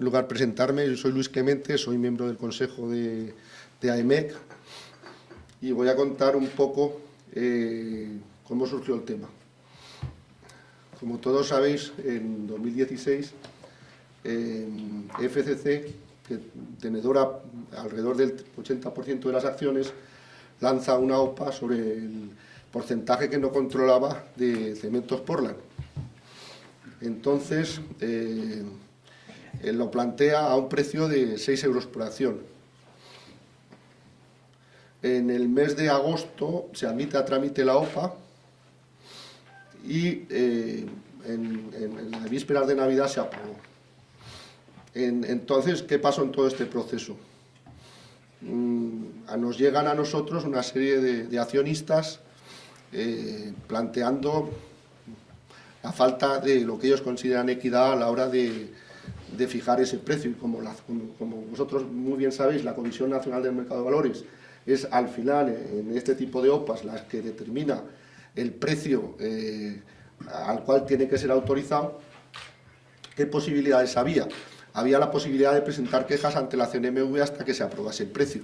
lugar presentarme. Yo soy Luis Clemente, soy miembro del Consejo de AEMEC y voy a contar un poco cómo surgió el tema. Como todos sabéis, en 2016, FCC, que tenedora alrededor del 80% de las acciones, lanza una OPA sobre el porcentaje que no controlaba de Cementos Portland. Entonces, lo plantea a un precio de 6 euros por acción. En el mes de agosto se admite a trámite la OPA y en las vísperas de Navidad se aprobó. Entonces, ¿qué pasó en todo este proceso? Nos llegan a nosotros una serie de accionistas planteando la falta de lo que ellos consideran equidad a la hora de fijar ese precio. Y como vosotros muy bien sabéis, la Comisión Nacional del Mercado de Valores es al final, en este tipo de OPAs, la que determina el precio al cual tiene que ser autorizado. ¿Qué posibilidades había? Había la posibilidad de presentar quejas ante la CNMV hasta que se aprobase el precio.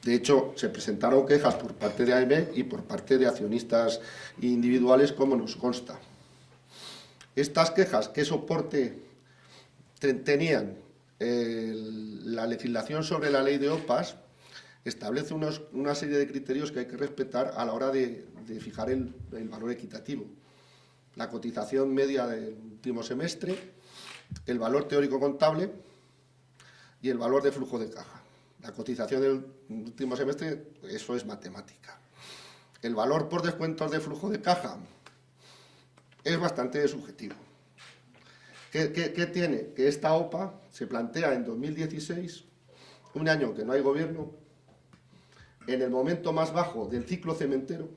De hecho, se presentaron quejas por parte de AEMEC y por parte de accionistas individuales, como nos consta. Estas quejas, ¿qué soporte tenían? La legislación sobre la ley de OPAs establece una serie de criterios que hay que respetar a la hora de fijar el valor equitativo. La cotización media del último semestre, el valor teórico contable y el valor de flujo de caja. La cotización del último semestre, eso es matemática. El valor por descuentos de flujo de caja es bastante subjetivo. ¿Qué tiene? Que esta OPA se plantea en 2016, un año que no hay gobierno, en el momento más bajo del ciclo cementero.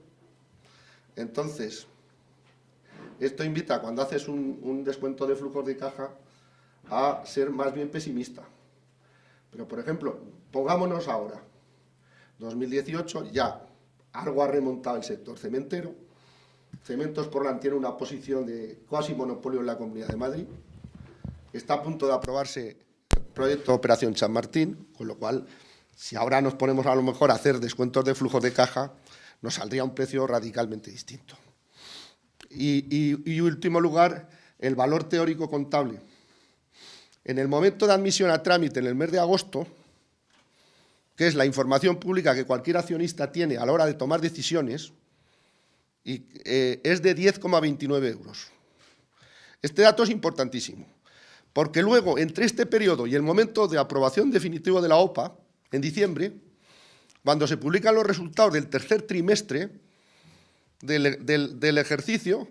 Entonces, esto invita, cuando haces un descuento de flujos de caja, a ser más bien pesimista. Pero, por ejemplo, pongámonos ahora, 2018, ya algo ha remontado el sector cementero. Cementos Portland tiene una posición de cuasi monopolio en la Comunidad de Madrid. Está a punto de aprobarse el proyecto Operación Chamartín, con lo cual, si ahora nos ponemos a lo mejor a hacer descuentos de flujos de caja, nos saldría un precio radicalmente distinto. Y último lugar, el valor teórico contable. En el momento de admisión a trámite, en el mes de agosto, que es la información pública que cualquier accionista tiene a la hora de tomar decisiones, es de 10,29 euros. Este dato es importantísimo, porque luego, entre este periodo y el momento de aprobación definitivo de la OPA, en diciembre, cuando se publican los resultados del tercer trimestre del ejercicio,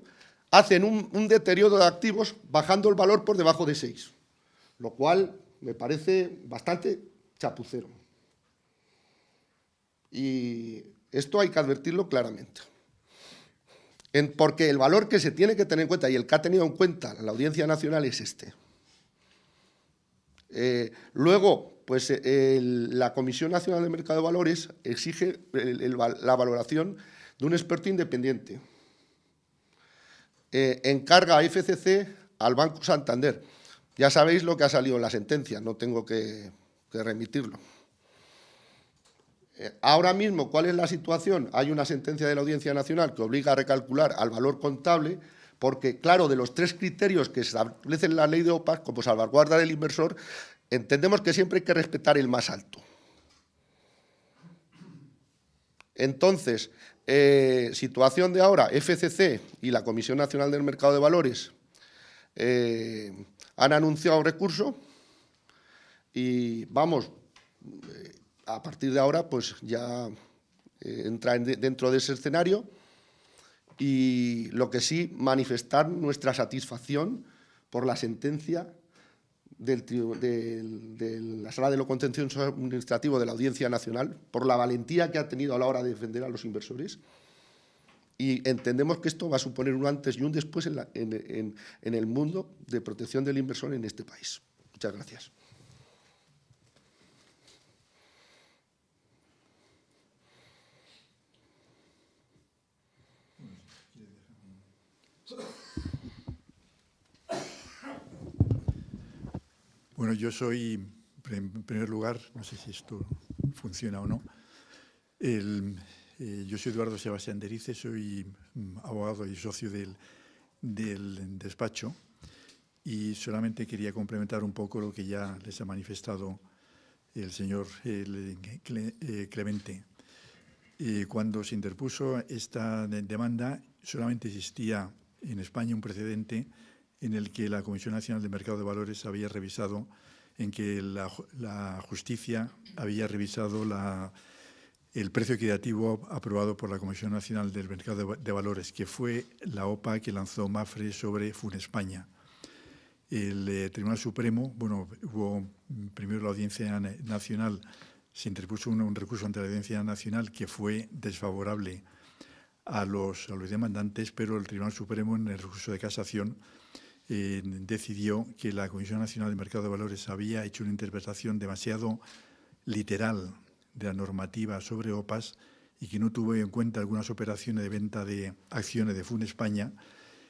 hacen un deterioro de activos bajando el valor por debajo de 6, lo cual me parece bastante chapucero. Y esto hay que advertirlo claramente. Porque el valor que se tiene que tener en cuenta y el que ha tenido en cuenta la Audiencia Nacional es este. Luego, pues la Comisión Nacional del Mercado de Valores exige la valoración de un experto independiente. Encarga a FCC al Banco Santander. Ya sabéis lo que ha salido en la sentencia, no tengo que remitirlo. Ahora mismo, ¿cuál es la situación? Hay una sentencia de la Audiencia Nacional que obliga a recalcular al valor contable, porque, claro, de los 3 criterios que establecen en la ley de OPAs, como salvaguarda del inversor, entendemos que siempre hay que respetar el más alto. Entonces, situación de ahora, FCC y la Comisión Nacional del Mercado de Valores han anunciado recurso y vamos, a partir de ahora pues ya entra dentro de ese escenario, y lo que sí, manifestar nuestra satisfacción por la sentencia de la Sala de lo Contencioso Administrativo de la Audiencia Nacional, por la valentía que ha tenido a la hora de defender a los inversores, y entendemos que esto va a suponer un antes y un después en el mundo de protección del inversor en este país. Muchas gracias. Bueno, yo soy, en primer lugar, no sé si esto funciona o no, yo soy Eduardo Sebastián de Erice, soy abogado y socio del despacho, y solamente quería complementar un poco lo que ya les ha manifestado el señor Clemente. Cuando se interpuso esta demanda, solamente existía en España un precedente en el que la Comisión Nacional del Mercado de Valores había revisado, en que la justicia había revisado el precio equitativo aprobado por la Comisión Nacional del Mercado de Valores, que fue la OPA que lanzó Mapfre sobre Funespaña. El Tribunal Supremo, bueno, hubo primero la Audiencia Nacional, se interpuso un recurso ante la Audiencia Nacional que fue desfavorable a los demandantes, pero el Tribunal Supremo, en el recurso de casación, decidió que la Comisión Nacional del Mercado de Valores había hecho una interpretación demasiado literal de la normativa sobre OPAs y que no tuvo en cuenta algunas operaciones de venta de acciones de Funespaña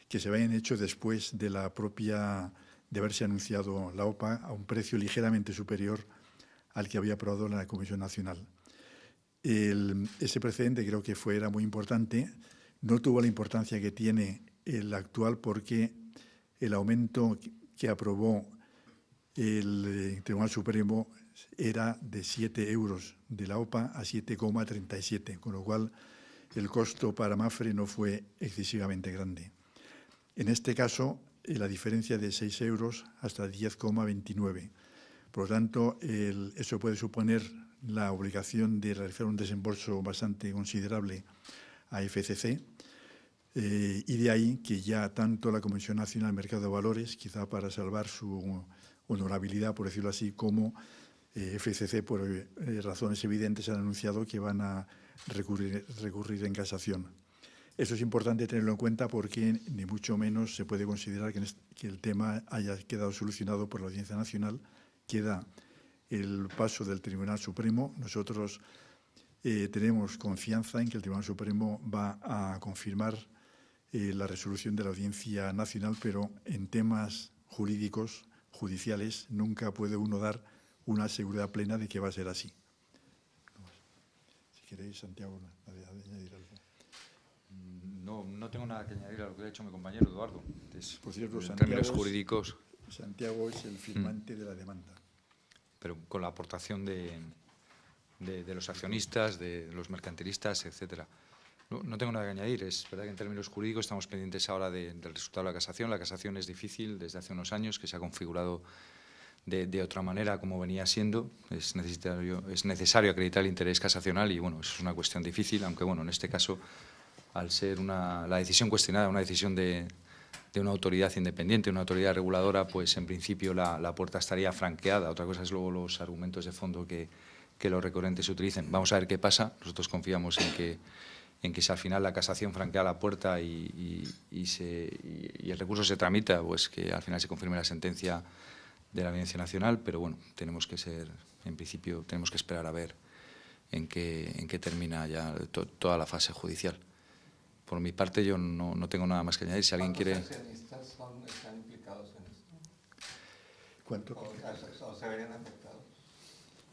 que se habían hecho después de de haberse anunciado la OPA a un precio ligeramente superior al que había aprobado la Comisión Nacional. Ese precedente creo que era muy importante. No tuvo la importancia que tiene el actual porque el aumento que aprobó el Tribunal Supremo era de 7 euros de la OPA a 7,37, con lo cual el costo para Mapfre no fue excesivamente grande. En este caso, la diferencia de 6 euros hasta 10,29. Por lo tanto, eso puede suponer la obligación de realizar un desembolso bastante considerable a FCC, y de ahí que ya tanto la Comisión Nacional del Mercado de Valores, quizá para salvar su honorabilidad, por decirlo así, como FCC, por razones evidentes, han anunciado que van a recurrir en casación. Eso es importante tenerlo en cuenta porque ni mucho menos se puede considerar que el tema haya quedado solucionado por la Audiencia Nacional. Queda el paso del Tribunal Supremo. Nosotros tenemos confianza en que el Tribunal Supremo va a confirmar la resolución de la Audiencia Nacional, pero en temas jurídicos, judiciales, nunca puede uno dar una seguridad plena de que va a ser así. Si queréis, Santiago, añadir algo. No tengo nada que añadir a lo que ha dicho mi compañero Eduardo. Por cierto, en términos jurídicos. Santiago es el firmante de la demanda. Pero con la aportación de los accionistas, de los mercantilistas, etcétera. No tengo nada que añadir. Es verdad que en términos jurídicos estamos pendientes ahora del resultado de la casación. La casación es difícil desde hace unos años, que se ha configurado de otra manera como venía siendo. Es necesario acreditar el interés casacional y, bueno, eso es una cuestión difícil, aunque, bueno, en este caso, al ser la decisión cuestionada, una decisión de una autoridad independiente, una autoridad reguladora, pues en principio la puerta estaría franqueada. Otra cosa es luego los argumentos de fondo que los recurrentes utilicen. Vamos a ver qué pasa. Nosotros confiamos en que si al final la casación franquea la puerta y el recurso se tramita, pues que al final se confirme la sentencia de la Audiencia Nacional, pero bueno, en principio tenemos que esperar a ver en qué termina ya toda la fase judicial. Por mi parte, yo no tengo nada más que añadir. Si alguien quiere... ¿Cuántos accionistas están implicados en esto? ¿Cuánto? ¿O se verían afectados?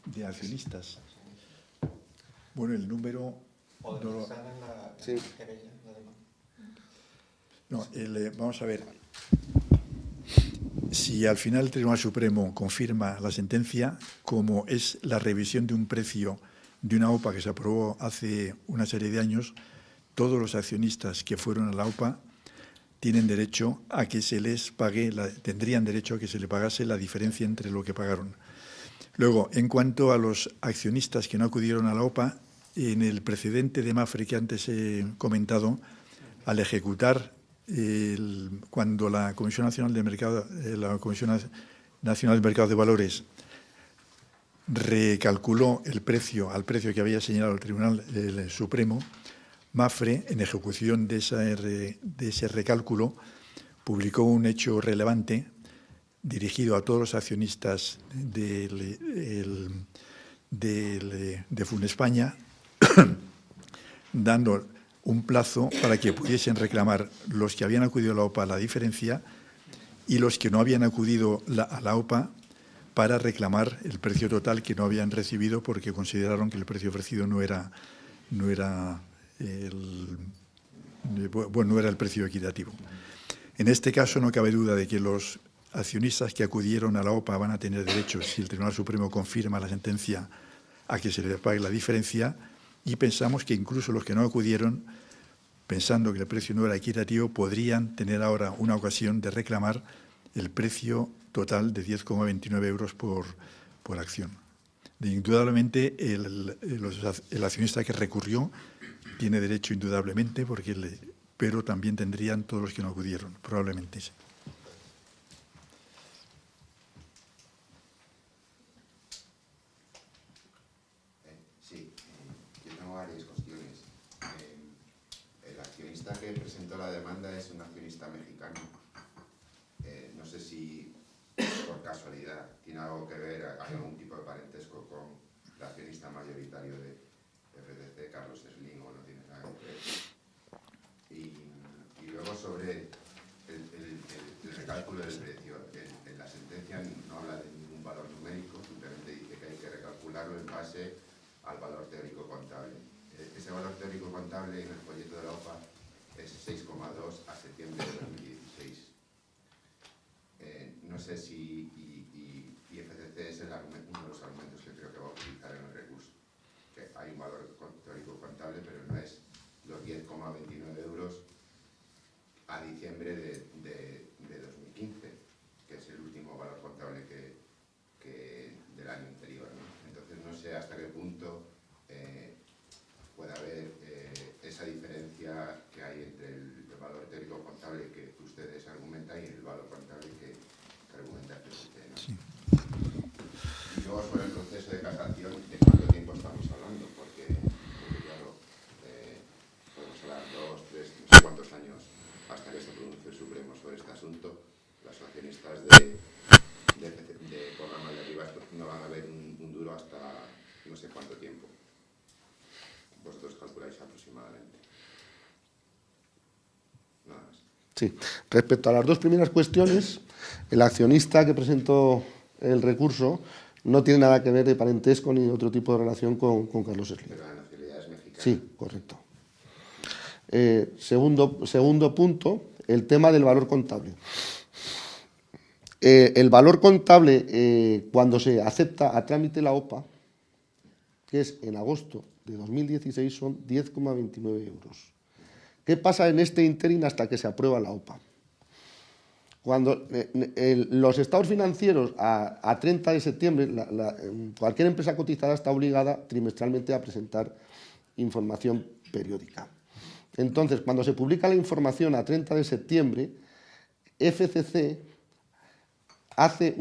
¿De accionistas? Bueno, el número... ¿O de los que están en la querella? No, vamos a ver. Si al final el Tribunal Supremo confirma la sentencia, como es la revisión de un precio de una OPA que se aprobó hace una serie de años, todos los accionistas que fueron a la OPA tienen derecho a que se les pague, tendrían derecho a que se les pagase la diferencia entre lo que pagaron. Luego, en cuanto a los accionistas que no acudieron a la OPA, en el precedente de Mapfre que antes he comentado, al ejecutar, cuando la Comisión Nacional del Mercado, de Valores recalculó el precio al precio que había señalado el Tribunal Supremo, Mapfre, en ejecución de ese recálculo, publicó un hecho relevante dirigido a todos los accionistas de Funespaña, dando un plazo para que pudiesen reclamar los que habían acudido a la OPA la diferencia y los que no habían acudido a la OPA para reclamar el precio total que no habían recibido porque consideraron que el precio ofrecido no era el precio equitativo. En este caso no cabe duda de que los accionistas que acudieron a la OPA van a tener derecho, si el Tribunal Supremo confirma la sentencia, a que se les pague la diferencia, y pensamos que incluso los que no acudieron, pensando que el precio no era equitativo, podrían tener ahora una ocasión de reclamar el precio total de 10,29 euros por acción. Indudablemente, el accionista que recurrió tiene derecho indudablemente, pero también tendrían todos los que no acudieron, probablemente. Sí. Yo tengo varias cuestiones. El accionista que presentó la demanda es un accionista mexicano. No sé si por casualidad tiene algo que ver, hay algún tipo de parentesco con el accionista mayoritario de FCC, Carlos Slim, o no tiene nada que ver. Y luego sobre el recálculo del precio. En la sentencia no habla de ningún valor numérico, simplemente dice que hay que recalcularlo en base al valor teórico contable. Ese valor teórico contable en el folleto de la OPA es 6,2 a septiembre de 2016. No sé si FCC es uno de los argumentos que creo que va a utilizar en el recurso. Que hay un valor teórico contable, pero no es los 10,29 euros a diciembre de 2015, que es el último valor contable que del año anterior, ¿no? Entonces no sé hasta qué punto puede haber esa diferencia que hay entre el valor teórico contable que ustedes argumentan y el valor contable que argumenta el FCC, ¿no? Sí. Y luego sobre el proceso de casación, ¿de cuánto tiempo estamos hablando? Porque claro, podemos hablar 2, 3, no sé cuántos años hasta que se pronuncie el Supremo sobre este asunto. Los accionistas de programa de arriba no van a ver un duro hasta no sé cuánto tiempo. Vosotros calculáis aproximadamente. Nada más. Sí. Respecto a las dos primeras cuestiones, el accionista que presentó el recurso no tiene nada que ver de parentesco ni otro tipo de relación con Carlos Slim. Pero la nacionalidad es mexicana. Sí, correcto. Segundo punto, el tema del valor contable. El valor contable, cuando se acepta a trámite la OPA, que es en agosto de 2016, son 10,29 euros. ¿Qué pasa en este ínterin hasta que se aprueba la OPA? Cuando los estados financieros a 30 de septiembre, cualquier empresa cotizada está obligada trimestralmente a presentar información periódica. Entonces, cuando se publica la información a 30 de septiembre, FCC hace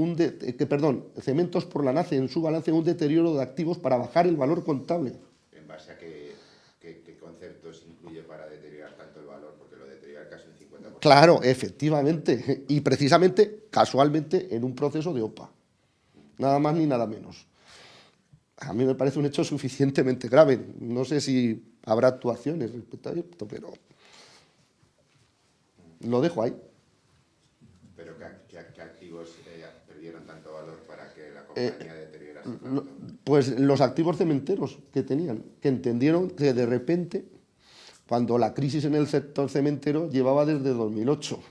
Cementos Portland hace en su balance un deterioro de activos para bajar el valor contable. ¿En base a qué conceptos incluye para deteriorar tanto el valor? Porque lo deteriora casi un 50%. Claro, efectivamente. Y precisamente, casualmente, en un proceso de OPA. Nada más ni nada menos. A mí me parece un hecho suficientemente grave. No sé si habrá actuaciones respecto a esto, pero lo dejo ahí. ¿Pero qué activos perdieron tanto valor para que la compañía deteriorase tanto? Pues los activos cementeros que tenían, que entendieron que de repente, cuando la crisis en el sector cementero llevaba desde 2008. O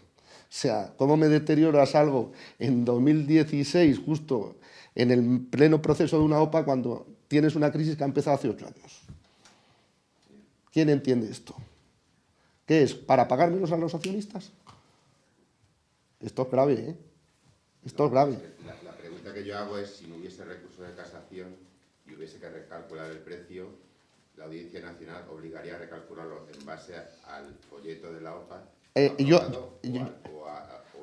sea, ¿cómo me deterioras algo en 2016, justo en el pleno proceso de una OPA, cuando tienes una crisis que ha empezado hace 8 años? ¿Quién entiende esto? ¿Qué es? ¿Para pagar menos a los accionistas? Esto es grave, ¿eh? Esto es grave. La pregunta que yo hago es, si no hubiese recurso de casación y hubiese que recalcular el precio, la Audiencia Nacional obligaría a recalcularlo en base al folleto de la OPA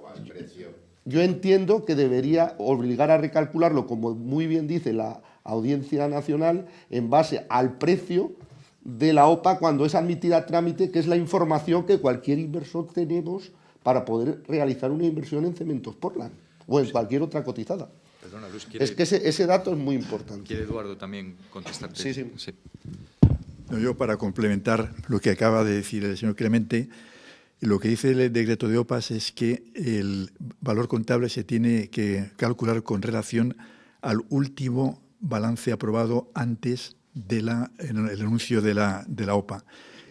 o al precio. Yo entiendo que debería obligar a recalcularlo, como muy bien dice la Audiencia Nacional, en base al precio de la OPA cuando es admitida a trámite, que es la información que cualquier inversor tenemos para poder realizar una inversión en Cementos Portland o en cualquier otra cotizada. Perdona, Luis, es que ese dato es muy importante. ¿Quiere Eduardo también contestarte? Sí. No, yo, para complementar lo que acaba de decir el señor Clemente, Y lo que dice el decreto de OPAS es que el valor contable se tiene que calcular con relación al último balance aprobado antes del anuncio de la OPA.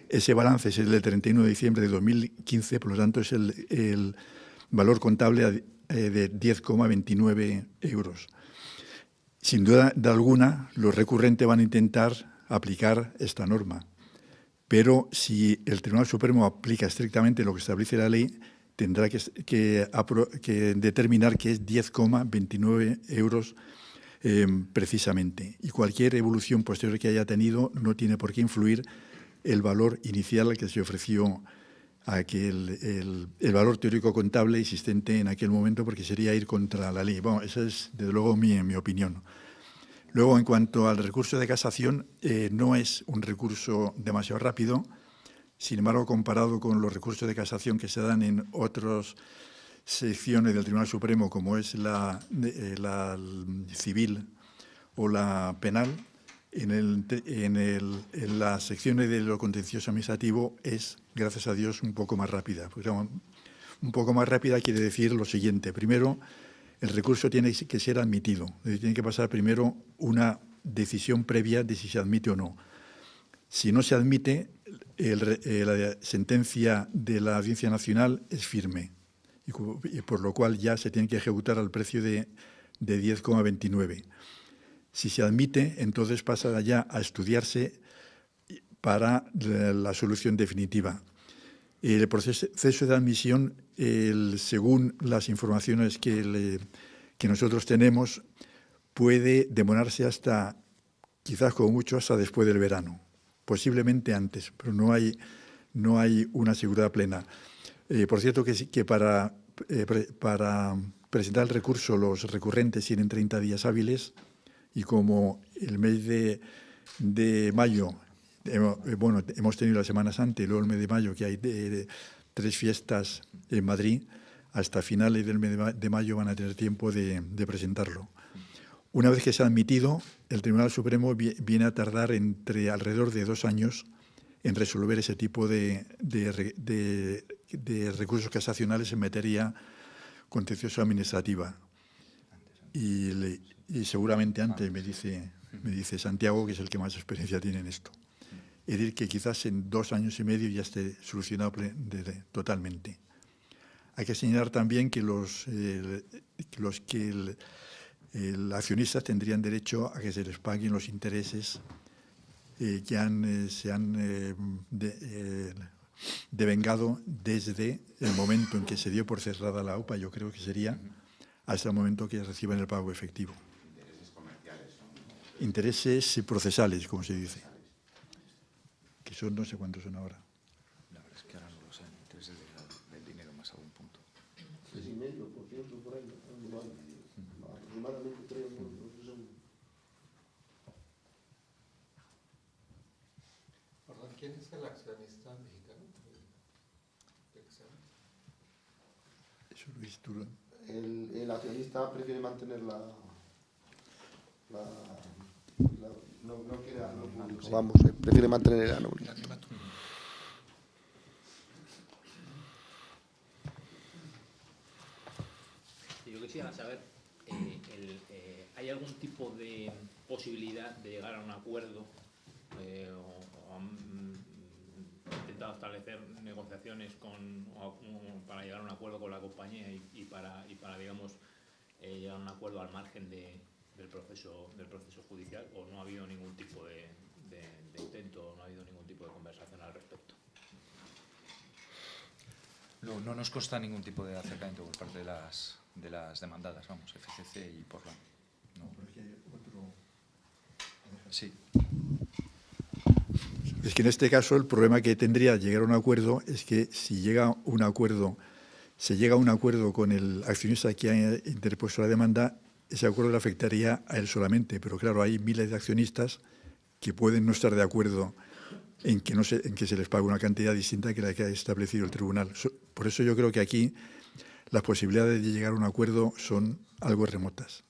Ese balance es el del 31 de diciembre de 2015, por lo tanto es el valor contable de 10,29 euros. Sin duda alguna, los recurrentes van a intentar aplicar esta norma, pero si el Tribunal Supremo aplica estrictamente lo que establece la ley, tendrá que determinar que es 10,29 euros precisamente. Y cualquier evolución posterior que haya tenido no tiene por qué influir el valor inicial al que se ofreció el valor teórico contable existente en aquel momento, porque sería ir contra la ley. Bueno, esa es, desde luego, mi opinión. Luego, en cuanto al recurso de casación, no es un recurso demasiado rápido. Sin embargo, comparado con los recursos de casación que se dan en otras secciones del Tribunal Supremo, como es la civil o la penal, en las secciones de lo contencioso administrativo es, gracias a Dios, un poco más rápida. Pues, un poco más rápida quiere decir lo siguiente. Primero, el recurso tiene que ser admitido. Tiene que pasar primero una decisión previa de si se admite o no. Si no se admite, la sentencia de la Audiencia Nacional es firme, y por lo cual ya se tiene que ejecutar al precio de 10,29. Si se admite, entonces pasa ya a estudiarse para la solución definitiva. El proceso de admisión, según las informaciones que nosotros tenemos, puede demorarse hasta, quizás como mucho, hasta después del verano. Posiblemente antes, pero no hay una seguridad plena. Por cierto, que para presentar el recurso los recurrentes tienen 30 días hábiles, y como el mes de mayo, hemos tenido la Semana Santa y luego el mes de mayo, que hay 3 fiestas en Madrid, hasta finales del mes de mayo van a tener tiempo de presentarlo. Una vez que se ha admitido, el Tribunal Supremo viene a tardar alrededor de 2 años en resolver ese tipo de recursos casacionales en materia contencioso administrativa. Y seguramente antes, me dice Santiago, que es el que más experiencia tiene en esto. Es decir, que quizás en 2 años y medio ya esté solucionado totalmente. Hay que señalar también que los accionistas tendrían derecho a que se les paguen los intereses que se han devengado desde el momento en que se dio por cerrada la OPA, yo creo que sería hasta el momento que reciban el pago efectivo. Intereses comerciales. Intereses procesales, como se dice, que son, no sé cuántos son ahora. La verdad es que ahora no lo sé, intereses del dinero más algún punto. 3,5% por ahí, aproximadamente 3, no sé. Perdón, ¿quién es el accionista mexicano? Eso, Luis, tú El accionista prefiere mantener no quiere hacerlo público, vamos, prefiere mantener el anonimato. Yo quisiera saber, ¿hay algún tipo de posibilidad de llegar a un acuerdo o han intentado establecer negociaciones para llegar a un acuerdo con la compañía y para digamos, llegar a un acuerdo al margen del proceso judicial, o no ha habido ningún tipo de intento, no ha habido ningún tipo de conversación al respecto? No nos consta ningún tipo de acercamiento por parte de las demandadas, vamos, FCC y Portland. No. Sí. Es que en este caso el problema que tendría llegar a un acuerdo es que si se llega a un acuerdo con el accionista que ha interpuesto la demanda, ese acuerdo le afectaría a él solamente. Pero claro, hay miles de accionistas que pueden no estar de acuerdo en que se les pague una cantidad distinta que la que ha establecido el tribunal. Por eso yo creo que aquí las posibilidades de llegar a un acuerdo son algo remotas.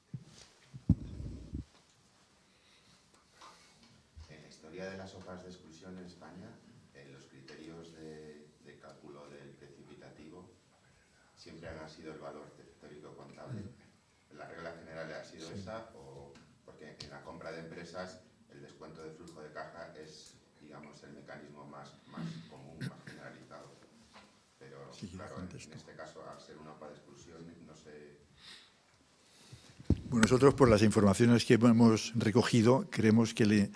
En la historia de las hojas de exclusión en España, los criterios de cálculo del precio valor teórico contable. ¿La regla general ha sido esa? O porque en la compra de empresas el descuento de flujo de caja es, digamos, el mecanismo más común, más generalizado. Pero Sí, claro, en este caso, al ser una OPA de exclusión, no sé. Bueno, nosotros, por las informaciones que hemos recogido, creemos que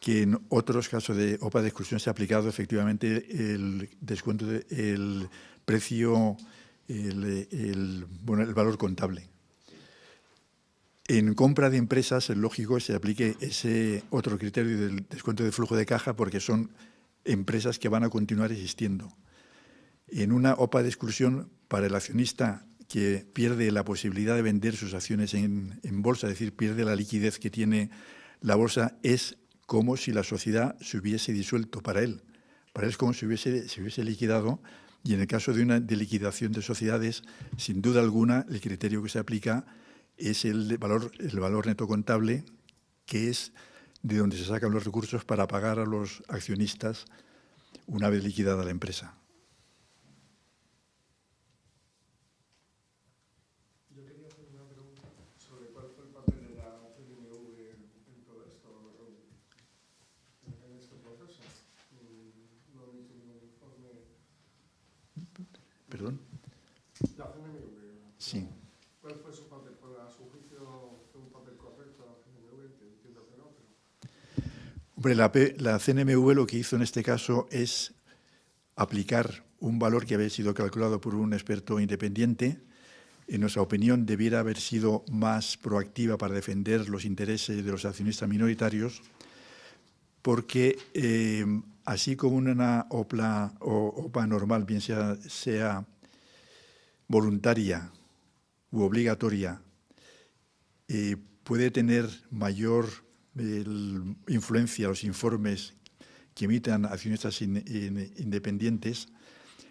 en otros casos de OPA de exclusión se ha aplicado efectivamente el descuento, el precio, el valor contable. En compra de empresas es lógico que se aplique ese otro criterio del descuento de flujo de caja porque son empresas que van a continuar existiendo. En una OPA de exclusión, para el accionista que pierde la posibilidad de vender sus acciones en bolsa, es decir, pierde la liquidez que tiene la bolsa, es como si la sociedad se hubiese disuelto para él. Para él es como si se hubiese liquidado, y en el caso de una de liquidación de sociedades, sin duda alguna, el criterio que se aplica es el valor neto contable, que es de donde se sacan los recursos para pagar a los accionistas una vez liquidada la empresa. Yo quería hacer una pregunta sobre cuál fue el papel de la CNMV en todo esto, en este proceso. No he visto ningún informe. ¿Perdón? La CNMV. Sí. ¿Cuál fue su papel? ¿A su juicio fue un papel correcto la CNMV? Entiendo que no, pero... Hombre, la CNMV lo que hizo en este caso es aplicar un valor que había sido calculado por un experto independiente. En nuestra opinión, debiera haber sido más proactiva para defender los intereses de los accionistas minoritarios, porque así como una OPA normal, bien sea voluntaria u obligatoria, puede tener mayor influencia los informes que emitan accionistas independientes.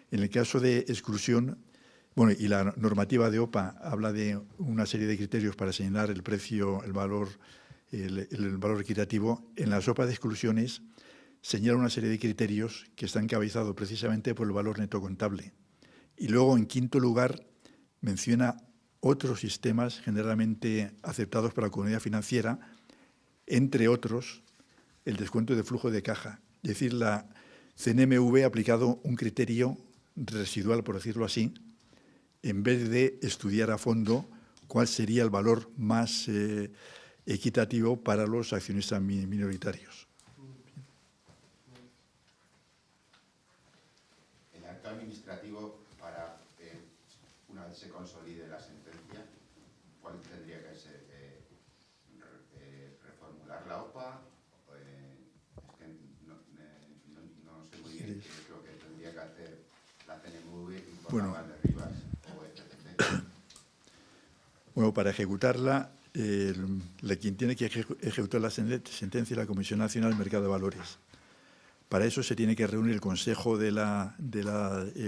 En el caso de exclusión, bueno, y la normativa de OPA habla de una serie de criterios para señalar el precio, el valor equitativo. En las OPA de exclusiones señala una serie de criterios que están encabezados precisamente por el valor neto contable. Y luego, en quinto lugar, menciona otros sistemas generalmente aceptados por la comunidad financiera, entre otros, el descuento de flujo de caja. Es decir, la CNMV ha aplicado un criterio residual, por decirlo así, en vez de estudiar a fondo cuál sería el valor más equitativo para los accionistas minoritarios. El acto administrativo para, una vez se consolide la sentencia, ¿cuál tendría que ser? ¿Reformular la OPA? Es que no sé muy bien qué es lo que tendría que hacer la CNMV y por la de Rivas o FCC. Bueno, para ejecutarla, quien tiene que ejecutar la sentencia es la Comisión Nacional del Mercado de Valores. Para eso se tiene que reunir el Consejo de la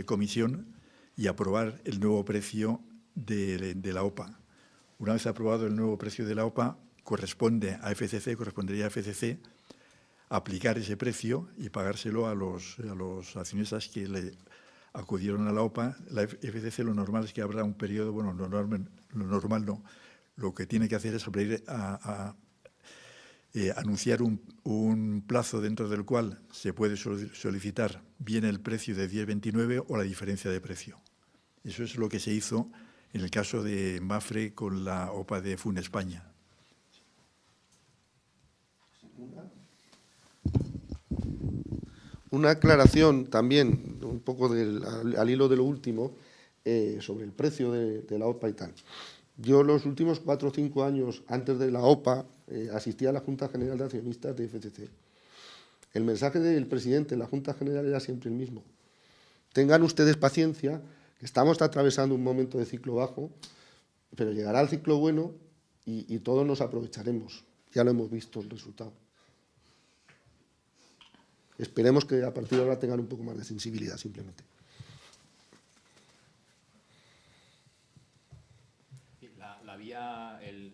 Comisión y aprobar el nuevo precio de la OPA. Una vez aprobado el nuevo precio de la OPA, correspondería a FCC aplicar ese precio y pagárselo a los accionistas que le acudieron a la OPA. La FCC lo normal es que habrá un periodo, bueno, lo normal no, lo que tiene que hacer es anunciar un plazo dentro del cual se puede solicitar bien el precio de 10,29 o la diferencia de precio. Eso es lo que se hizo en el caso de Mapfre con la OPA de FUN España. Una aclaración también, un poco al hilo de lo último, sobre el precio de la OPA y tal. Yo los últimos 4 o 5 años antes de la OPA asistía a la Junta General de Accionistas de FCC. El mensaje del presidente en la Junta General era siempre el mismo. Tengan ustedes paciencia, que estamos atravesando un momento de ciclo bajo, pero llegará el ciclo bueno y todos nos aprovecharemos. Ya lo hemos visto el resultado. Esperemos que a partir de ahora tengan un poco más de sensibilidad, simplemente. La vía, en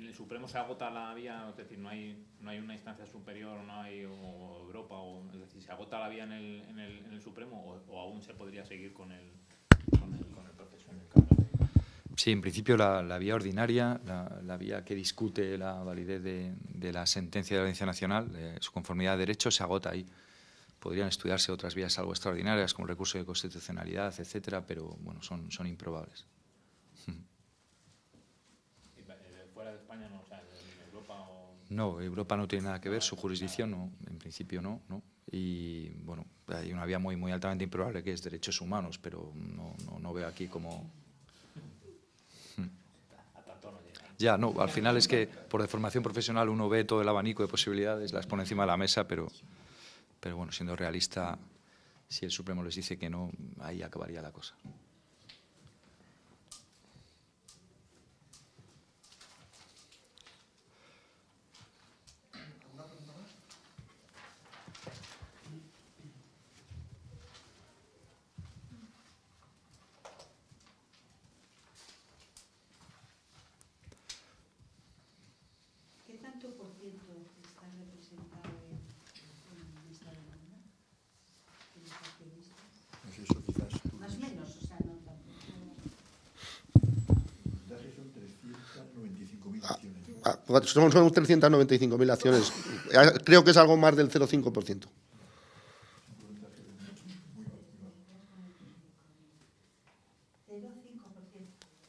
el Supremo se agota la vía, es decir, no hay una instancia superior, no hay o Europa, es decir, se agota la vía en el Supremo o aún se podría seguir con el proceso en el caso. Sí, en principio la vía ordinaria, la vía que discute la validez de la sentencia de la Audiencia Nacional, su conformidad a derecho, se agota ahí. Podrían estudiarse otras vías algo extraordinarias, como recurso de constitucionalidad, etcétera, pero bueno, son improbables. ¿Fuera de España no? O sea, ¿en Europa o...? No, Europa no tiene nada que ver, su jurisdicción no, en principio no. Y bueno, hay una vía muy altamente improbable que es derechos humanos, pero no veo aquí como... Ya, no, al final es que por deformación profesional uno ve todo el abanico de posibilidades, las pone encima de la mesa, pero bueno, siendo realista, si el Supremo les dice que no, ahí acabaría la cosa. ¿Qué tanto por ciento está representado en esta demanda? ¿En los accionistas? Pues eso quizás... Más o menos, o sea, no tampoco. Son 395.000 Somos acciones. 395.000 acciones. Creo que es algo más del 0,5%.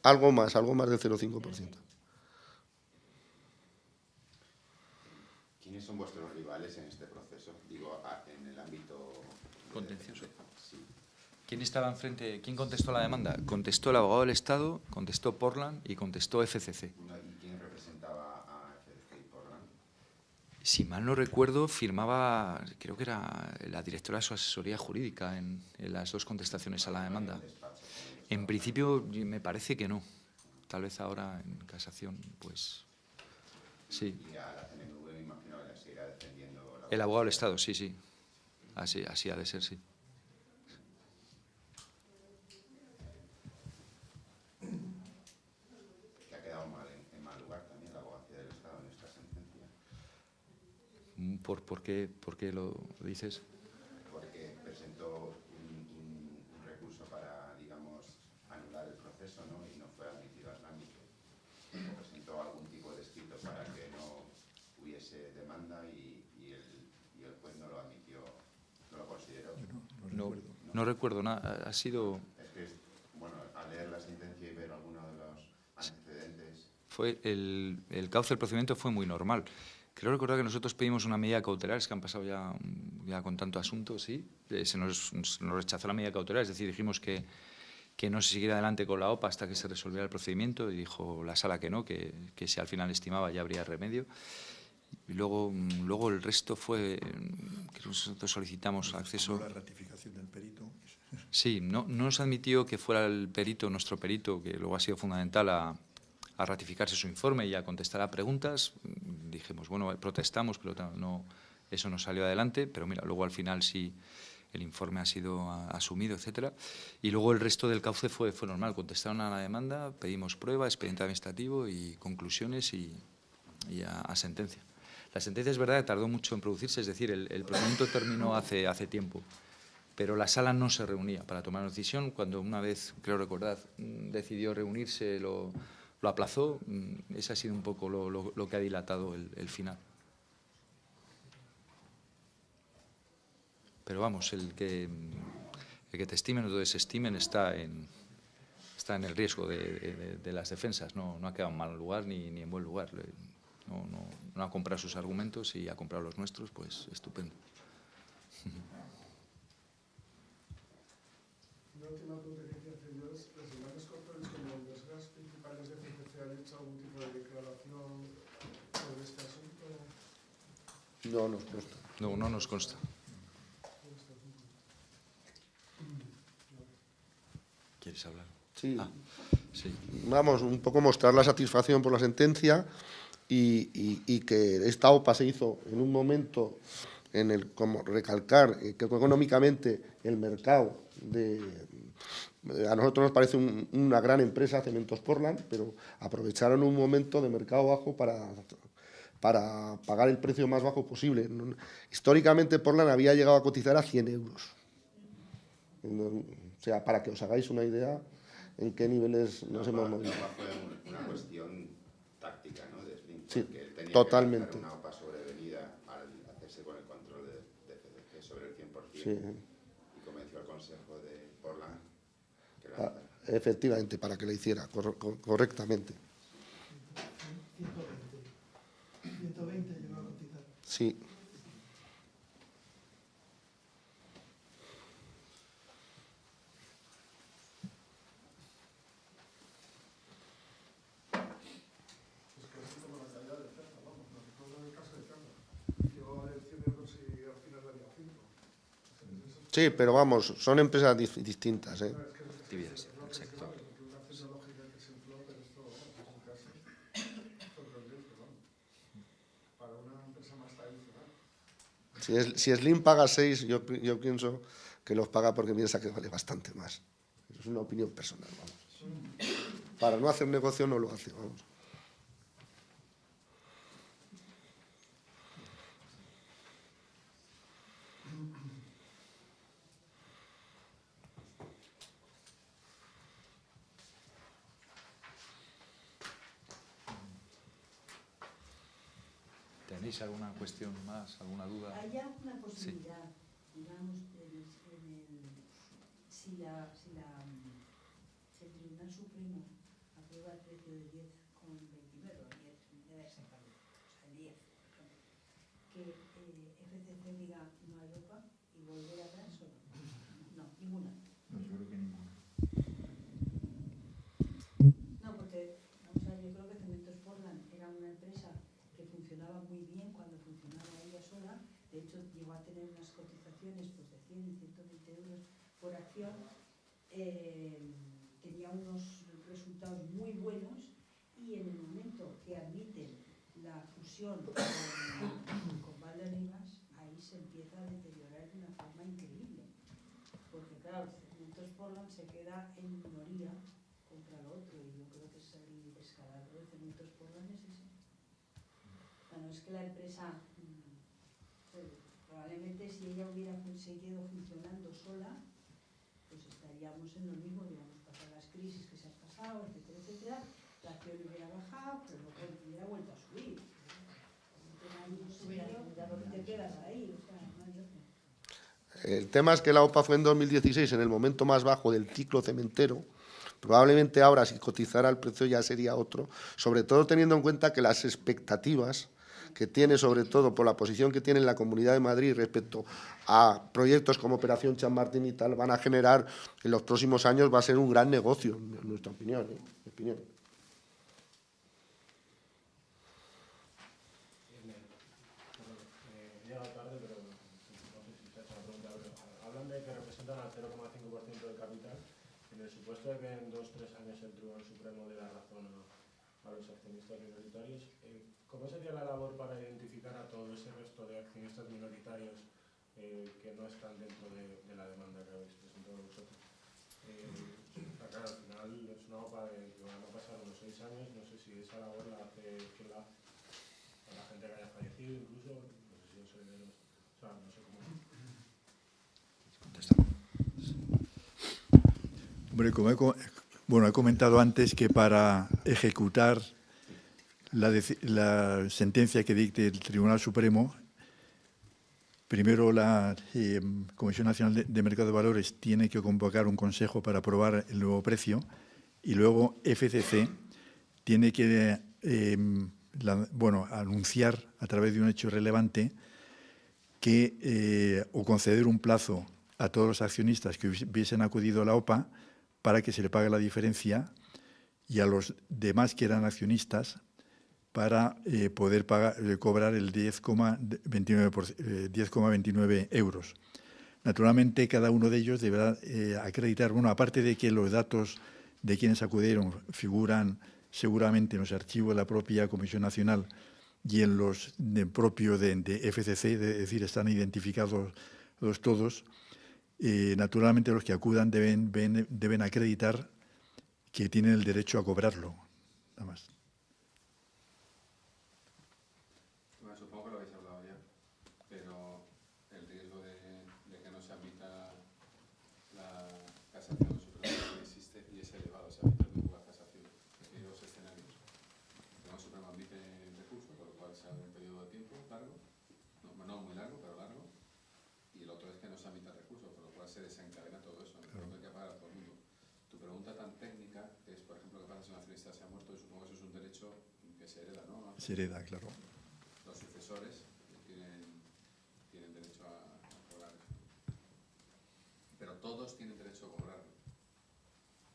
Algo más del 0,5%. ¿Quiénes son vuestros rivales en este proceso? Digo, en el ámbito Contencioso. Sí. ¿Quién estaba enfrente? ¿Quién contestó la demanda? Contestó el abogado del Estado, contestó Portland y contestó FCC. ¿Y quién representaba a FCC y Portland? Si mal no recuerdo, firmaba, creo que era la directora de su asesoría jurídica en las dos contestaciones a la demanda. En principio, me parece que no. Tal vez ahora en casación, pues sí. Y a la CNMV me imagino que la seguirá defendiendo. El abogado del Estado, sí. Así ha de ser, sí. Que ha quedado en mal lugar también la abogacía del Estado en esta sentencia. ¿Por qué lo dices? Porque presentó un recurso para, digamos, anular el proceso, ¿no? Y no fue admitido a trámite. O presentó algún tipo de escrito para que no hubiese demanda y el juez no lo admitió, no lo consideró. No recuerdo nada. Ha sido... Es que, bueno, al leer la sentencia y ver algunos de los antecedentes... El cauce del procedimiento fue muy normal. Creo recordar que nosotros pedimos una medida cautelar, es que han pasado ya con tanto asunto, sí. Se nos rechazó la medida cautelar, es decir, dijimos que no se siguiera adelante con la OPA hasta que se resolviera el procedimiento y dijo la sala que no, que si al final estimaba ya habría remedio. Y luego el resto fue que nosotros solicitamos acceso... La ratificación del perito. Sí, no nos admitió que fuera el perito, nuestro perito, que luego ha sido fundamental a ratificarse su informe y a contestar a preguntas. Dijimos, bueno, protestamos, pero no, eso no salió adelante, pero mira, luego al final sí el informe ha sido asumido, etcétera. Y luego el resto del cauce fue normal. Contestaron a la demanda, pedimos prueba, expediente administrativo y conclusiones y a sentencia. La sentencia es verdad que tardó mucho en producirse, es decir, el procedimiento terminó hace tiempo, pero la sala no se reunía para tomar una decisión. Cuando una vez, creo recordar, decidió reunirse, lo aplazó. Ese ha sido un poco lo que ha dilatado el final. Pero vamos, el que te estimen o te desestimen está en el riesgo de las defensas. No ha quedado en mal lugar ni en buen lugar. No ha comprado sus argumentos y ha comprado los nuestros, pues estupendo. Una última pregunta que quería hacer yo es, las demandas corporales como los gastos principales de FCC han hecho algún tipo de declaración sobre este asunto. No nos consta. No nos consta. ¿Quieres hablar? Sí. Sí. Vamos, un poco mostrar la satisfacción por la sentencia y que esta OPA se hizo en un momento en el, como recalcar que económicamente el mercado a nosotros nos parece una gran empresa, Cementos Portland, pero aprovecharon un momento de mercado bajo para pagar el precio más bajo posible. Históricamente Portland había llegado a cotizar a 100 euros. O sea, para que os hagáis una idea en qué niveles nos hemos movido. La OPA fue una cuestión táctica, ¿no? De Slim, Sí, porque él tenía totalmente. que realizar una OPA sobrevenida al hacerse con el control de FCC sobre el 100%. Sí. Y convenció al Consejo de Portland que la Efectivamente, para que la hiciera correctamente. 120 llegó a cotizar. Sí. Es casi como la caída de Cerza, vamos, nos recuerda el caso de Cerza. Llegó a valer 100 euros y al final valía 5. Sí, pero vamos, son empresas distintas, ¿eh? Actividades del sector. Una tecnológica que se infló, pero esto, vamos, es un caso sorprendente, vamos. Para una empresa más tradicional. Si Slim paga 6, yo pienso que los paga porque piensa que vale bastante más. Eso es una opinión personal, vamos. Para no hacer negocio no lo hace, vamos. ¿Tenéis alguna cuestión más, alguna duda? ¿Hay alguna posibilidad, digamos, si el Tribunal Supremo aprueba el precio de 10,29 o 10, me da exactamente, o sea, 10, por ejemplo, que FCC diga no hay OPA y volver atrás o no? No, ninguna. No, yo creo que ninguna. No, porque, vamos a ver, yo creo que Cementos Portland era una empresa que funcionaba muy bien cuando funcionaba ella sola. De hecho, llegó a tener unas cotizaciones pues, de 100 y 120 euros por acción. Tenía unos resultados muy buenos y en el momento que admiten la fusión con Valderrivas, ahí se empieza a deteriorar de una forma increíble. Porque claro, Cementos Portland se queda en minoría contra lo otro y yo creo que es el escalador de Cementos Portland es ese. Bueno, es que la empresa, probablemente si ella hubiera seguido funcionando sola, pues estaríamos en lo mismo, digamos, pasar las crisis que se han pasado, etcétera, etcétera, la acción hubiera bajado, pero luego hubiera vuelto a subir. Te quedas ahí, o sea, no hay otro. El tema es que la OPA fue en 2016, en el momento más bajo del ciclo cementero. Probablemente ahora, si cotizara el precio, ya sería otro, sobre todo teniendo en cuenta que las expectativas que tiene, sobre todo por la posición que tiene en la Comunidad de Madrid respecto a proyectos como Operación Chamartín y tal, van a generar, en los próximos años, va a ser un gran negocio, en nuestra opinión. He llegado tarde, pero no sé si se ha hecho la pregunta. Hablan de que representan al 0,5% del capital. En el supuesto de que en 2 o 3 años el Tribunal Supremo dé la razón a los accionistas minoritarios, ¿cómo sería la labor para identificar a todo ese resto de accionistas minoritarios que no están dentro de la demanda que habéis presentado vosotros? Claro, al final es una OPA que van a pasar unos 6 años, no sé si esa labor la hace quién la hace. A la gente que haya fallecido incluso, no sé si los herederos, o sea, no sé cómo. Hombre, he comentado antes que para ejecutar la sentencia que dicte el Tribunal Supremo, primero la Comisión Nacional de Mercado de Valores tiene que convocar un consejo para aprobar el nuevo precio y luego FCC tiene que anunciar a través de un hecho relevante que o conceder un plazo a todos los accionistas que hubiesen acudido a la OPA para que se le pague la diferencia y a los demás que eran accionistas para poder cobrar el 10,29 euros. Naturalmente, cada uno de ellos deberá acreditar, aparte de que los datos de quienes acudieron figuran seguramente en los archivos de la propia Comisión Nacional y en los propios de FCC, es decir, están identificados todos. Naturalmente, los que acudan deben acreditar que tienen el derecho a cobrarlo, nada más. Bueno, supongo que lo habéis hablado ya, pero el riesgo de que no se admita la casación suprema existe y es elevado. accionista se ha muerto, y supongo que eso es un derecho que se hereda, ¿no? Se hereda, claro. Los sucesores tienen derecho a cobrar eso. Pero todos tienen derecho a cobrarlo.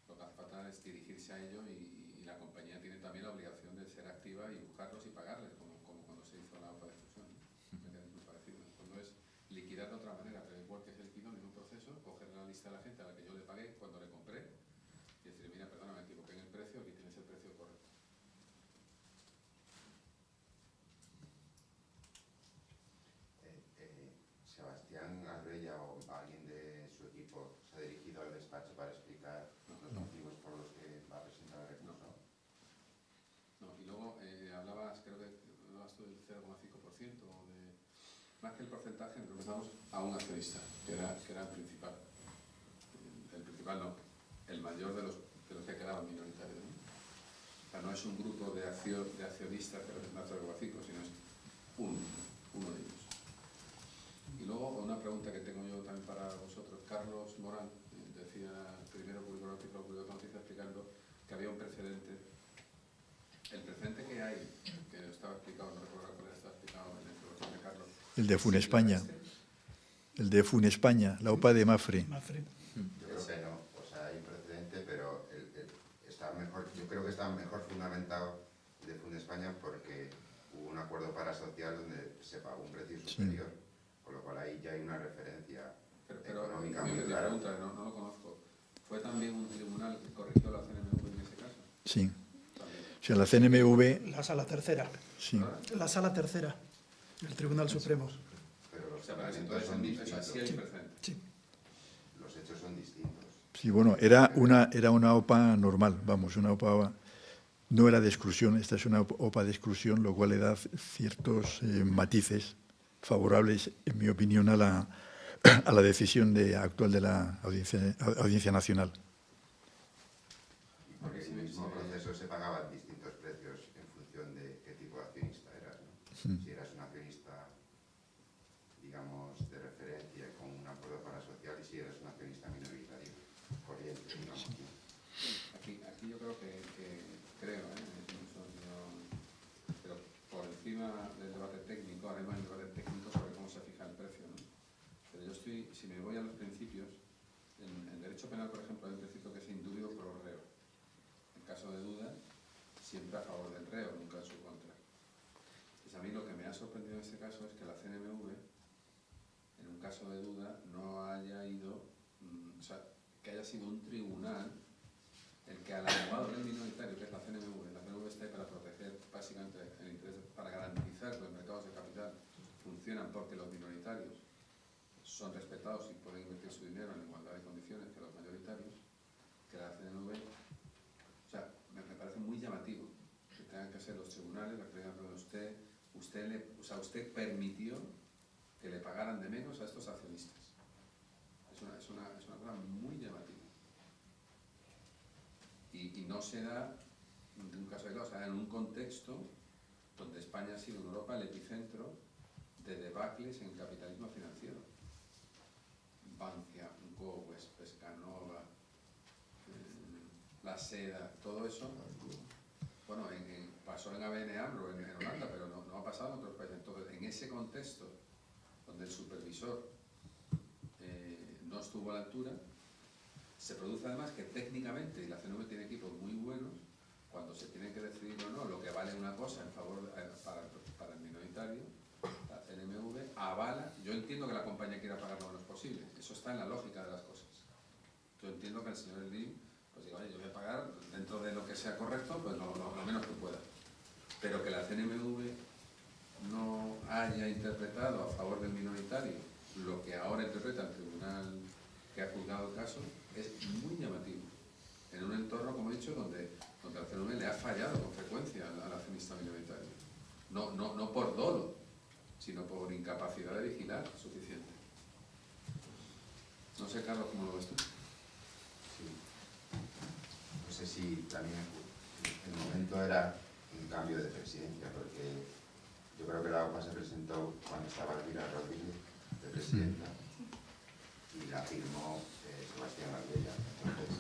Lo que hace falta es dirigirse a ello y la compañía tiene también la obligación de ser activa y buscarlos y pagarles, como cuando se hizo la OPA de fusión, ¿no? Es muy parecido. En el fondo es liquidar de otra manera, pero igual que se liquidó en un proceso, coger la lista de la gente a la que yo le pagué cuando le compré y decir, mira, perdona, me equivoqué en el precio, aquí tienes el precio correcto. Sebastián Arbella o alguien de su equipo se ha dirigido al despacho para explicar los motivos por los que va a presentar el recurso. No, y luego hablabas, creo que hablabas tú del 0,5% o de... Más que el porcentaje, empezamos a un accionista, que era el principal. El principal no, el mayor de los que quedaban minoritarios, ¿no? O sea, no es un grupo de accionistas que representan 0,5, sino es uno de ellos. Y luego una pregunta que tengo yo también para vosotros. Carlos Morán decía, primero publicó un artículo de noticia explicando que había un precedente. El precedente que hay, que estaba explicado, no recuerdo cuál estaba explicado en la introducción de Carlos. El de Funespaña. El de Funespaña, la OPA de Mapfre. Yo creo que no, o sea, hay un precedente, pero está mejor, yo creo que está mejor fundamentado el de Funespaña porque hubo un acuerdo parasocial donde se pagó un precio superior, con lo cual ahí ya hay una referencia económica muy clara. Pregunta, no lo conozco. ¿Fue también un tribunal que corrigió la CNMV en ese caso? Sí. O sea, la CNMV... La sala tercera. Sí. La sala tercera del Tribunal Supremo. Pero los entonces son distintos. sí hay precedente. Sí. Los hechos son distintos. Sí, bueno, era una OPA normal, vamos, una OPA... No era de exclusión, esta es una OPA de exclusión, lo cual le da ciertos matices favorables, en mi opinión, a la decisión actual de la Audiencia Nacional. Porque en el mismo proceso se pagaban distintos precios en función de qué tipo de accionista eras, ¿no? Si eras un accionista, digamos, de referencia con un acuerdo parasocial y si eras un accionista minoritario, corriente, digamos. Aquí yo creo que creo, pero por encima del debate técnico, además del debate técnico sobre cómo se fija el precio, ¿no? Pero yo si me voy a los principios, en derecho penal, por ejemplo, hay un principio que es indubio pro reo. En caso de duda, siempre a favor del reo, nunca en su contra. Pues a mí lo que me ha sorprendido en este caso es que la CNMV, en un caso de duda, no haya ido, o sea, que haya sido un tribunal el que al abogado del minoritario, que es la CNMV está ahí para proteger básicamente el interés, para garantizar que los mercados de capital funcionan porque los minoritarios son respetados y pueden invertir su dinero en igualdad de condiciones que los mayoritarios, que la CNMV, o sea, me parece muy llamativo que tengan que ser los tribunales los que digan, pero usted permitió que le pagaran de menos a estos accionistas. Es una cosa muy llamativa. Y no se da de un caso aislado, o sea, en un contexto donde España ha sido en Europa el epicentro de debacles en capitalismo financiero. Bankia, Gowes, Pescanova, la seda, todo eso, bueno, pasó en ABN AMRO en Holanda, pero no ha pasado en otros países. Entonces, en ese contexto, donde el supervisor no estuvo a la altura, se produce además que técnicamente, y la CNMV tiene equipos muy buenos, cuando se tiene que decidir o no lo que vale una cosa en favor para el minoritario, la CNMV avala. Yo entiendo que la compañía quiera pagar lo menos posible, eso está en la lógica de las cosas. Yo entiendo que el señor Slim pues diga, oye, yo voy a pagar dentro de lo que sea correcto, pues lo menos que pueda. Pero que la CNMV no haya interpretado a favor del minoritario lo que ahora interpreta el tribunal que ha juzgado el caso es muy llamativo. En un entorno, como he dicho, donde la CNMV le ha fallado con frecuencia al accionista minoritario. No por dolo, sino por incapacidad de vigilar suficiente. No sé, Carlos, ¿cómo lo ves tú? Sí. No sé si también el momento era un cambio de presidencia, porque yo creo que la OPA se presentó cuando estaba Elvira Rodríguez de presidenta y la firmó Sebastián Arbella. Entonces,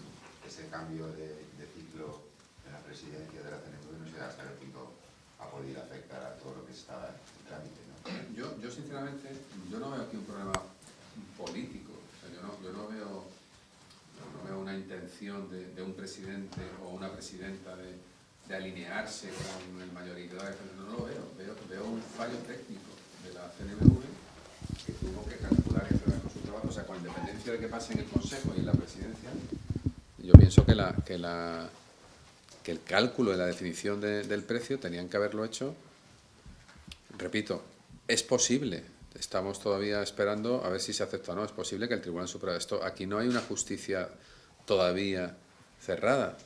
ese cambio de ciclo de la presidencia presidencia de la CNMV, no sé hasta qué punto ha podido afectar a todo lo que estaba en trámite, ¿no? Yo sinceramente, yo no veo aquí un problema político. O sea, yo no veo una intención de un presidente o una presidenta de alinearse con el mayoritario. No lo veo. Veo un fallo técnico de la CNMV que tuvo que calcular y hacer con su trabajo. O sea, con independencia de que pase en el Consejo y en la Presidencia, yo pienso que el cálculo de la definición del precio tenían que haberlo hecho. Repito, es posible, estamos todavía esperando a ver si se acepta o no, es posible que el Tribunal Supremo, aquí no hay una justicia todavía cerrada,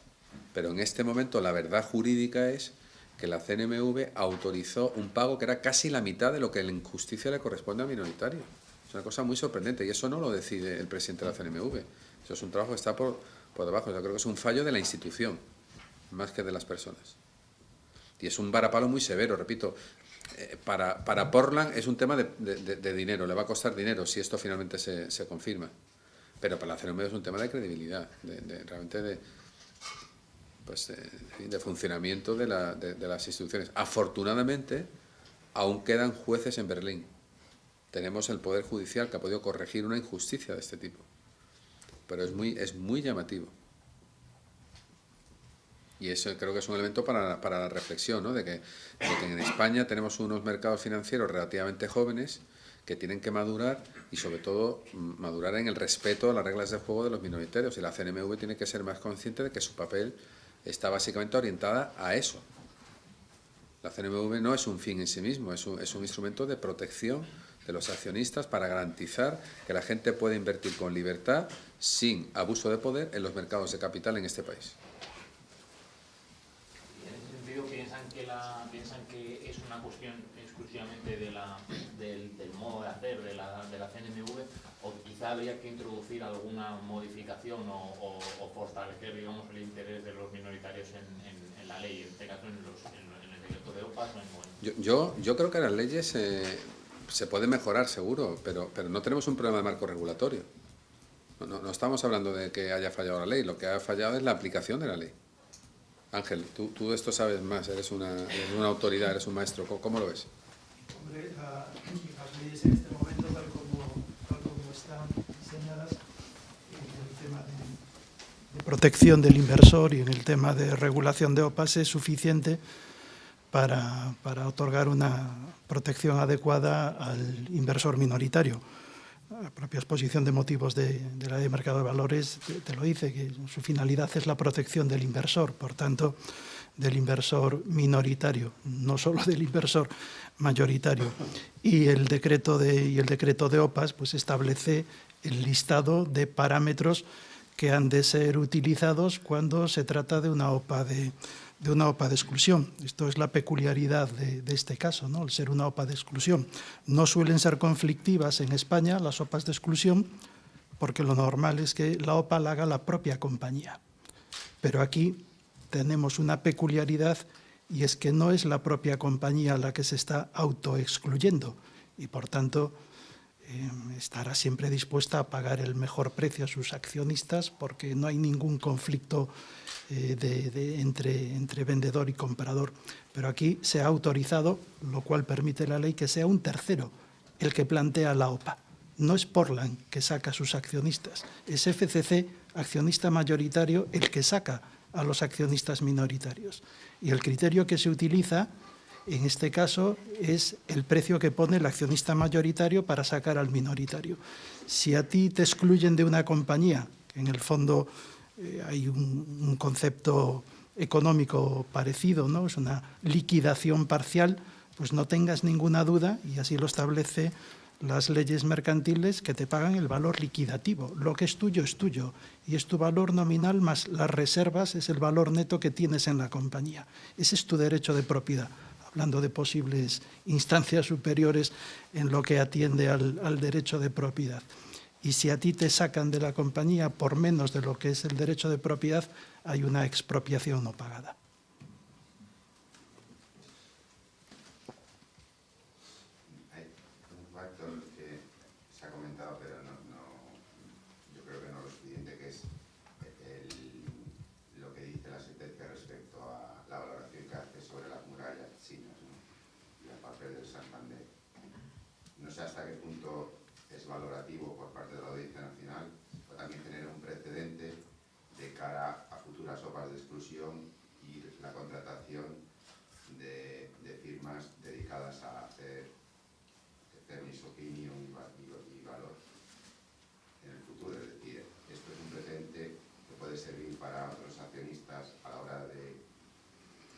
pero en este momento la verdad jurídica es que la CNMV autorizó un pago que era casi la mitad de lo que en justicia le corresponde al minoritario. Es una cosa muy sorprendente y eso no lo decide el presidente de la CNMV, eso es un trabajo que está por debajo. Yo creo que es un fallo de la institución más que de las personas y es un varapalo muy severo, repito. Para Portland es un tema de dinero, le va a costar dinero si esto finalmente se confirma, pero para la CNMV es un tema de credibilidad, realmente de funcionamiento de las instituciones. Afortunadamente aún quedan jueces en Berlín, tenemos el Poder Judicial que ha podido corregir una injusticia de este tipo, pero es muy llamativo. Y eso creo que es un elemento para la reflexión, ¿no? de que en España tenemos unos mercados financieros relativamente jóvenes que tienen que madurar y sobre todo madurar en el respeto a las reglas de juego de los minoritarios, y la CNMV tiene que ser más consciente de que su papel está básicamente orientada a eso. La CNMV no es un fin en sí mismo, es un instrumento de protección de los accionistas para garantizar que la gente pueda invertir con libertad, sin abuso de poder, en los mercados de capital en este país. Piensan que es una cuestión exclusivamente del modo de hacer de la CNMV, o quizá habría que introducir alguna modificación o fortalecer, digamos, el interés de los minoritarios en la ley, en este caso en el decreto de OPAS o en Yo creo que las leyes se pueden mejorar seguro, pero no tenemos un problema de marco regulatorio. No estamos hablando de que haya fallado la ley, lo que ha fallado es la aplicación de la ley. Ángel, tú de esto sabes más, eres una autoridad, eres un maestro, ¿cómo lo ves? Hombre, las leyes en este momento, tal como están diseñadas, en el tema de protección del inversor y en el tema de regulación de OPAS es suficiente para otorgar una protección adecuada al inversor minoritario. La propia exposición de motivos de la Ley de Mercado de Valores te lo dice, que su finalidad es la protección del inversor, por tanto, del inversor minoritario, no solo del inversor mayoritario. Y el decreto de OPAS pues establece el listado de parámetros que han de ser utilizados cuando se trata de una OPA de exclusión. Esto es la peculiaridad de este caso, ¿no? El ser una OPA de exclusión. No suelen ser conflictivas en España las OPAs de exclusión, porque lo normal es que la OPA la haga la propia compañía. Pero aquí tenemos una peculiaridad, y es que no es la propia compañía la que se está autoexcluyendo, y por tanto estará siempre dispuesta a pagar el mejor precio a sus accionistas, porque no hay ningún conflicto entre vendedor y comprador. Pero aquí se ha autorizado, lo cual permite la ley, que sea un tercero el que plantea la OPA. No es Portland que saca a sus accionistas, es FCC, accionista mayoritario, el que saca a los accionistas minoritarios. Y el criterio que se utiliza en este caso es el precio que pone el accionista mayoritario para sacar al minoritario. Si a ti te excluyen de una compañía, que en el fondo hay un concepto económico parecido, ¿no? Es una liquidación parcial, pues no tengas ninguna duda, y así lo establece las leyes mercantiles, que te pagan el valor liquidativo. Lo que es tuyo, y es tu valor nominal más las reservas, es el valor neto que tienes en la compañía. Ese es tu derecho de propiedad, hablando de posibles instancias superiores en lo que atiende al derecho de propiedad. Y si a ti te sacan de la compañía por menos de lo que es el derecho de propiedad, hay una expropiación no pagada. Hay un factor que se ha comentado, pero yo creo que no lo suficiente, que es lo que dice la sentencia respecto a sé hasta qué punto es valorativo por parte de la Audiencia Nacional, o también genera un precedente de cara a futuras OPAs de exclusión y la contratación de firmas dedicadas a hacer fairness opinion y valor en el futuro. Es decir, esto es un precedente que puede servir para otros accionistas a la hora de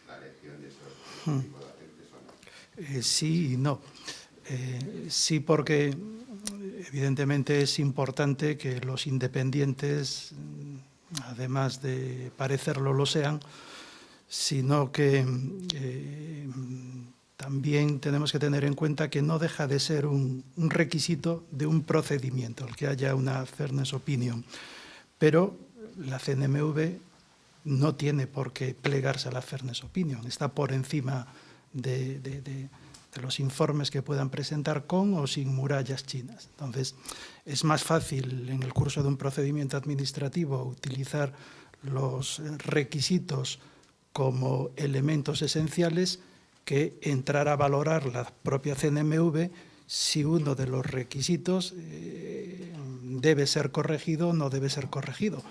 la elección de esos tipos de agentes, ¿o no? Sí y no. Sí, porque evidentemente es importante que los independientes, además de parecerlo, lo sean, sino que también tenemos que tener en cuenta que no deja de ser un requisito de un procedimiento, el que haya una fairness opinion. Pero la CNMV no tiene por qué plegarse a la fairness opinion, está por encima de los informes que puedan presentar con o sin murallas chinas. Entonces, es más fácil en el curso de un procedimiento administrativo utilizar los requisitos como elementos esenciales que entrar a valorar la propia CNMV si uno de los requisitos debe ser corregido o no debe ser corregido.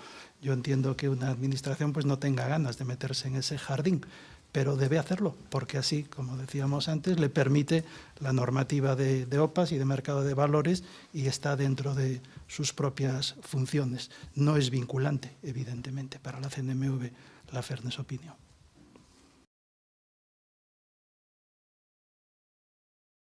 Yo entiendo que una administración pues no tenga ganas de meterse en ese jardín, pero debe hacerlo, porque así, como decíamos antes, le permite la normativa de OPAs y de mercado de valores y está dentro de sus propias funciones. No es vinculante, evidentemente, para la CNMV la fairness opinion.